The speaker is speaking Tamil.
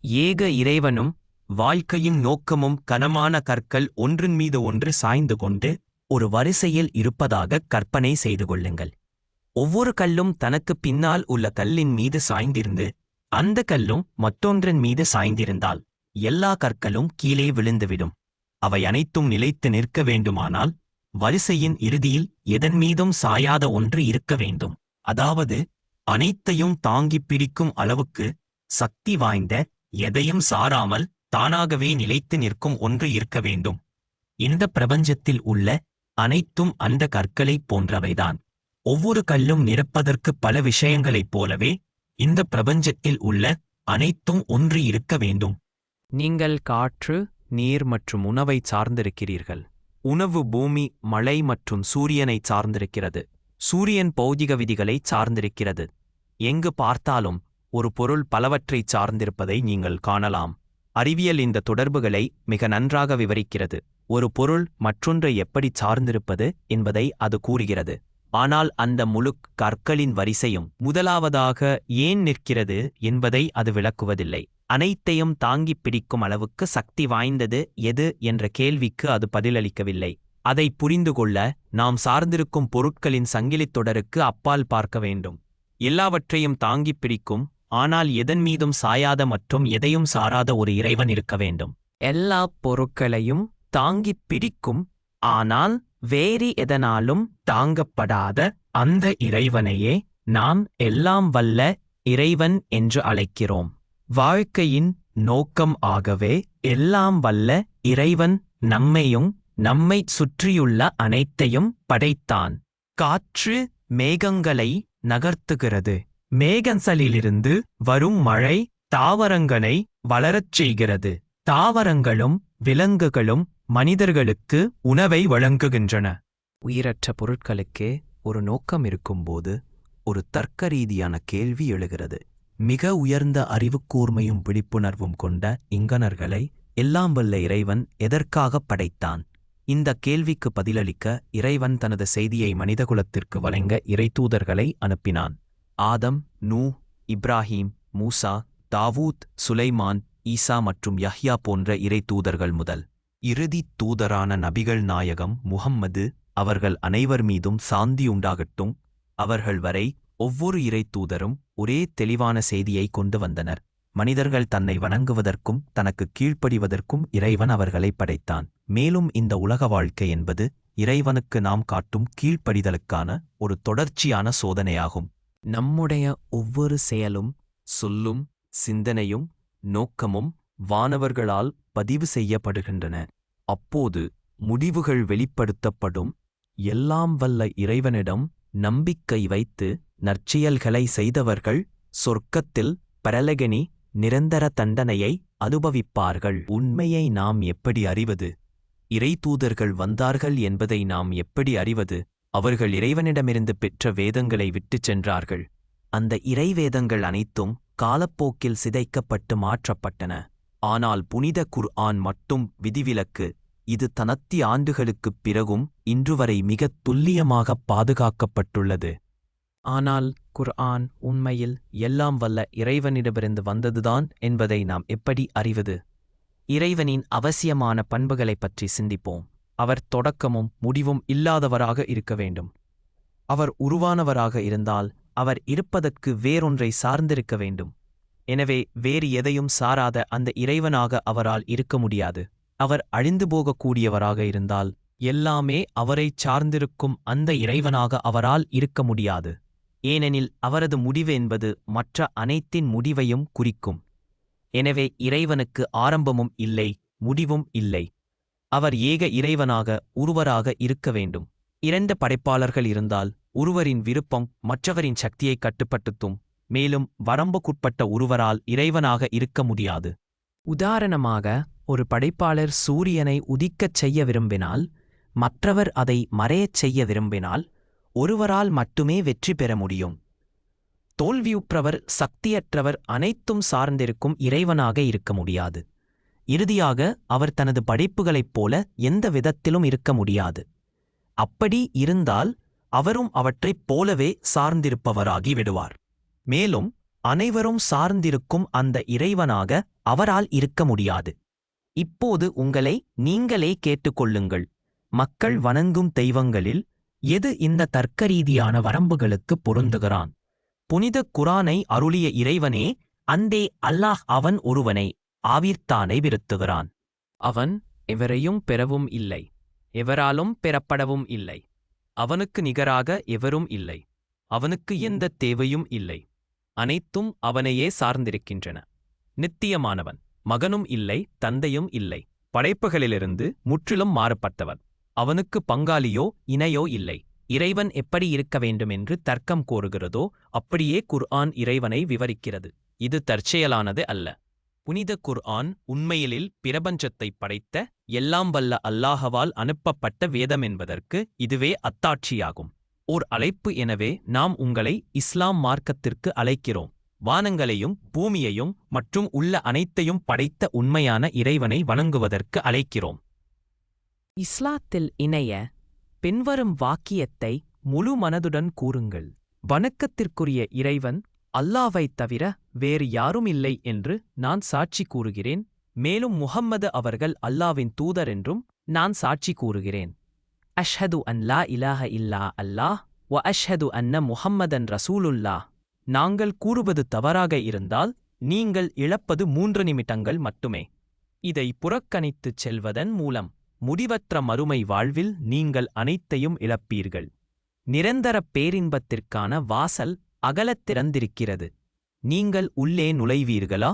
ஏக இறைவனும் வாழ்க்கையின் நோக்கமும் கனமான கற்கள் ஒன்றின் மீது ஒன்று சாய்ந்து கொண்டு ஒரு வரிசையில் இருப்பதாக கற்பனை செய்து கொள்ளுங்கள். ஒவ்வொரு கல்லும் தனக்கு பின்னால் உள்ள கல்லின் மீது சாய்ந்திருந்து அந்த கல்லும் மற்றொன்றின் மீது சாய்ந்திருந்தால் எல்லா கற்களும் கீழே விழுந்துவிடும். அவை அனைத்தும் நிலைத்து நிற்க வேண்டுமானால் வரிசையின் இறுதியில் எதன் மீதும் சாயாத ஒன்று இருக்க வேண்டும். அதாவது அனைத்தையும் தாங்கிப் பிடிக்கும் அளவுக்கு சக்தி வாய்ந்த, எதையும் சாராமல் தானாகவே நிலைத்து நிற்கும் ஒன்று இருக்க வேண்டும். இந்த பிரபஞ்சத்தில் உள்ள அனைத்தும் அந்த கற்களைப் போன்றவைதான். ஒவ்வொரு கல்லும் நிரப்பதற்கு பல விஷயங்களைப் போலவே இந்த பிரபஞ்சத்தில் உள்ள அனைத்தும் ஒன்று இருக்க வேண்டும். நீங்கள் காற்று, நீர் மற்றும் உணவை சார்ந்திருக்கிறீர்கள். உணவு பூமி, மழை மற்றும் சூரியனை சார்ந்திருக்கிறது. சூரியன் பௌதிக விதிகளை சார்ந்திருக்கிறது. எங்கு பார்த்தாலும் ஒரு பொருள் பலவற்றைச் சார்ந்திருப்பதை நீங்கள் காணலாம். அறிவியல் இந்த தொடர்புகளை மிக நன்றாக விவரிக்கிறது. ஒரு பொருள் மற்றொன்றை எப்படி சார்ந்திருப்பது என்பதை அது கூறுகிறது. ஆனால் அந்த முழு கற்களின் வரிசையும் முதலாவதாக ஏன் நிற்கிறது என்பதை அது விளக்குவதில்லை. அனைத்தையும் தாங்கிப் பிடிக்கும் அளவுக்கு சக்தி வாய்ந்தது எது என்ற கேள்விக்கு அது பதிலளிக்கவில்லை. அதை புரிந்து கொள்ள நாம் சார்ந்திருக்கும் பொருட்களின் சங்கிலித் தொடருக்கு அப்பால் பார்க்க வேண்டும். எல்லாவற்றையும் தாங்கிப் பிடிக்கும், ஆனால் எதன் மீதும் சாயாத மற்றும் எதையும் சாராத ஒரு இறைவன் இருக்க வேண்டும். எல்லா பொருட்களையும் தாங்கிப் பிடிக்கும், ஆனால் வேறு எதனாலும் தாங்கப்படாத அந்த இறைவனையே நாம் எல்லாம் வல்ல இறைவன் என்று அழைக்கிறோம். வாழ்க்கையின் நோக்கம் ஆகவே எல்லாம் வல்ல இறைவன் நம்மையும் நம்மைச் சுற்றியுள்ள அனைத்தையும் படைத்தான். காற்று மேகங்களை நகர்த்துகிறது. மேகங்களிலிருந்து வரும் மழை தாவரங்களை வளரச் செய்கிறது. தாவரங்களும் விலங்குகளும் மனிதர்களுக்கு உணவை வழங்குகின்றன. உயிரற்ற பொருட்களுக்கே ஒரு நோக்கம் இருக்கும்போது ஒரு தர்க்கரீதியான கேள்வி எழுகிறது. மிக உயர்ந்த அறிவுக்கூர்மையும் விழிப்புணர்வும் கொண்ட இங்கணர்களை எல்லாம் வல்ல இறைவன் எதற்காக படைத்தான்? இந்த கேள்விக்கு பதிலளிக்க இறைவன் தனது செய்தியை மனிதகுலத்திற்கு வழங்க இறைத்தூதர்களை அனுப்பினான். ஆதம், நூ, இப்ராஹீம், மூசா, தாவூத், சுலைமான், ஈசா மற்றும் யஹ்யா போன்ற இறைத்தூதர்கள் முதல் இறுதித் தூதரான நபிகள் நாயகம் முஹம்மது அவர்கள் அனைவர் மீதும் சாந்தி உண்டாகட்டும் அவர்கள் வரை ஒவ்வொரு இறைத்தூதரும் ஒரே தெளிவான செய்தியை கொண்டு வந்தனர். மனிதர்கள் தன்னை வணங்குவதற்கும் தனக்கு கீழ்ப்படிவதற்கும் இறைவன் அவர்களை படைத்தான். மேலும் இந்த உலக வாழ்க்கை என்பது இறைவனுக்கு நாம் காட்டும் கீழ்ப்படிதலுக்கான ஒரு தொடர்ச்சியான சோதனையாகும். நம்முடைய ஒவ்வொரு செயலும், சொல்லும், சிந்தனையும், நோக்கமும் வானவர்களால் பதிவு செய்யப்படுகின்றன. அப்போது முடிவுகள் வெளிப்படுத்தப்படும். எல்லாம் வல்ல இறைவனிடம் நம்பிக்கை வைத்து நற்செயல்களை செய்தவர்கள் சொர்க்கத்தில் பரலகனி நிரந்தர தண்டனையை அனுபவிப்பார்கள். உண்மையை நாம் எப்படி அறிவது? இறைத்தூதர்கள் வந்தார்கள் என்பதை நாம் எப்படி அறிவது? அவர்கள் இறைவனிடமிருந்து பெற்ற வேதங்களை விட்டுச் சென்றார்கள். அந்த இறைவேதங்கள் அனைத்தும் காலப்போக்கில் சிதைக்கப்பட்டு மாற்றப்பட்டன. ஆனால் புனித குர்ஆன் மட்டும் விதிவிலக்கு. இது தனத்தி ஆண்டுகளுக்குப் பிறகும் இன்றுவரை மிகத் துல்லியமாகப் பாதுகாக்கப்பட்டுள்ளது. ஆனால் குர்ஆன் உண்மையில் எல்லாம் வல்ல இறைவனிடமிருந்து வந்ததுதான் என்பதை நாம் எப்படி அறிவது? இறைவனின் அவசியமான பண்புகளைப் பற்றி சிந்திப்போம். அவர் தொடக்கமும் முடிவும் இல்லாதவராக இருக்க வேண்டும். அவர் உருவானவராக இருந்தால் அவர் இருப்பதற்கு வேறொன்றை சார்ந்திருக்க வேண்டும். எனவே வேறு எதையும் சாராத அந்த இறைவனாக அவரால் இருக்க முடியாது. அவர் அழிந்து போகக்கூடியவராக இருந்தால் எல்லாமே அவரைச் சார்ந்திருக்கும் அந்த இறைவனாக அவரால் இருக்க முடியாது. ஏனெனில் அவரது முடிவு என்பது மற்ற அனைத்தின் முடிவையும் குறிக்கும். எனவே இறைவனுக்கு ஆரம்பமும் இல்லை, முடிவும் இல்லை. அவர் ஏக இறைவனாக ஒருவராக இருக்க வேண்டும். இரண்டு படைப்பாளர்கள் இருந்தால் ஒருவரின் விருப்பம் மற்றவரின் சக்தியை கட்டுப்படுத்தும். மேலும் வரம்புக்குட்பட்ட ஒருவரால் இறைவனாக இருக்க முடியாது. உதாரணமாக, ஒரு படைப்பாளர் சூரியனை உதிக்கச் செய்ய விரும்பினால், மற்றவர் அதை மறையச் செய்ய விரும்பினால் ஒருவரால் மட்டுமே வெற்றி பெற முடியும். தோல்வியுற்றவர், சக்தியற்றவர், அனைத்தும் சார்ந்திருக்கும் இறைவனாக இருக்க முடியாது. இறுதியாக அவர் தனது படைப்புகளைப் போல எந்த விதத்திலும் இருக்க முடியாது. அப்படி இருந்தால் அவரும் அவற்றைப் போலவே சார்ந்திருப்பவராகி விடுவார். மேலும் அனைவரும் சார்ந்திருக்கும் அந்த இறைவனாக அவரால் இருக்க முடியாது. இப்போது உங்களை நீங்களே கேட்டுக்கொள்ளுங்கள், மக்கள் வணங்கும் தெய்வங்களில் எது இந்த தர்க்கரீதியான வரம்புகளுக்கு பொருந்துகிறான்? புனித குரானை அருளிய இறைவனே, அந்தே அல்லாஹ் அவன் ஒருவனை ஆவிர்த்தானை விருத்துகிறான். அவன் எவரையும் பெறவும் இல்லை, எவராலும் பெறப்படவும் இல்லை. அவனுக்கு நிகராக எவரும் இல்லை. அவனுக்கு எந்த தேவையும் இல்லை. அனைத்தும் அவனையே சார்ந்திருக்கின்றன. நித்தியமானவன், மகனும் இல்லை, தந்தையும் இல்லை. படைப்புகளிலிருந்து முற்றிலும் மாறுபட்டவன். அவனுக்கு பங்காளியோ இணையோ இல்லை. இறைவன் எப்படி இருக்க வேண்டுமென்று தர்க்கம் கோருகிறதோ அப்படியே குர்ஆன் இறைவனை விவரிக்கிறது. இது தற்செயலானது அல்ல. புனித குர்ஆன் உண்மையிலில் பிரபஞ்சத்தை படைத்த எல்லாம் வல்ல அல்லாஹவால் அனுப்பப்பட்ட வேதம் என்பதற்கு இதுவே அத்தாட்சியாகும். ஓர் அழைப்பு. எனவே நாம் உங்களை இஸ்லாம் மார்க்கத்திற்கு அழைக்கிறோம். வானங்களையும் பூமியையும் மற்றும் உள்ள அனைத்தையும் படைத்த உண்மையான இறைவனை வணங்குவதற்கு அழைக்கிறோம். இஸ்லாத்தில் இணைய பின்வரும் வாக்கியத்தை முழு மனதுடன் கூறுங்கள். வணக்கத்திற்குரிய இறைவன் அல்லாஹ்வைத் தவிர வேறு யாரும் இல்லை என்று நான் சாட்சி கூறுகிறேன். மேலும் முஹம்மது அவர்கள் அல்லாஹ்வின் தூதர் என்றும் நான் சாட்சி கூறுகிறேன். அஷ்ஹது அன் லா இலாஹ இல்லா அல்லாஹ் வ அஷ்ஹது அன்ன முஹம்மதன் ரசூலுல்லாஹ். நாங்கள் கூறுவது தவறாக இருந்தால் நீங்கள் இழப்பது 3 நிமிடங்கள் மட்டுமே. இதை புறக்கணித்துச் செல்வதன் மூலம் முடிவற்ற மறுமை வாழ்வில் நீங்கள் அனைத்தையும் இழப்பீர்கள். நிரந்தரப் பேரின்பத்திற்கான வாசல் அகலத் திறந்திருக்கிறது. நீங்கள் உள்ளே நுழைவீர்களா?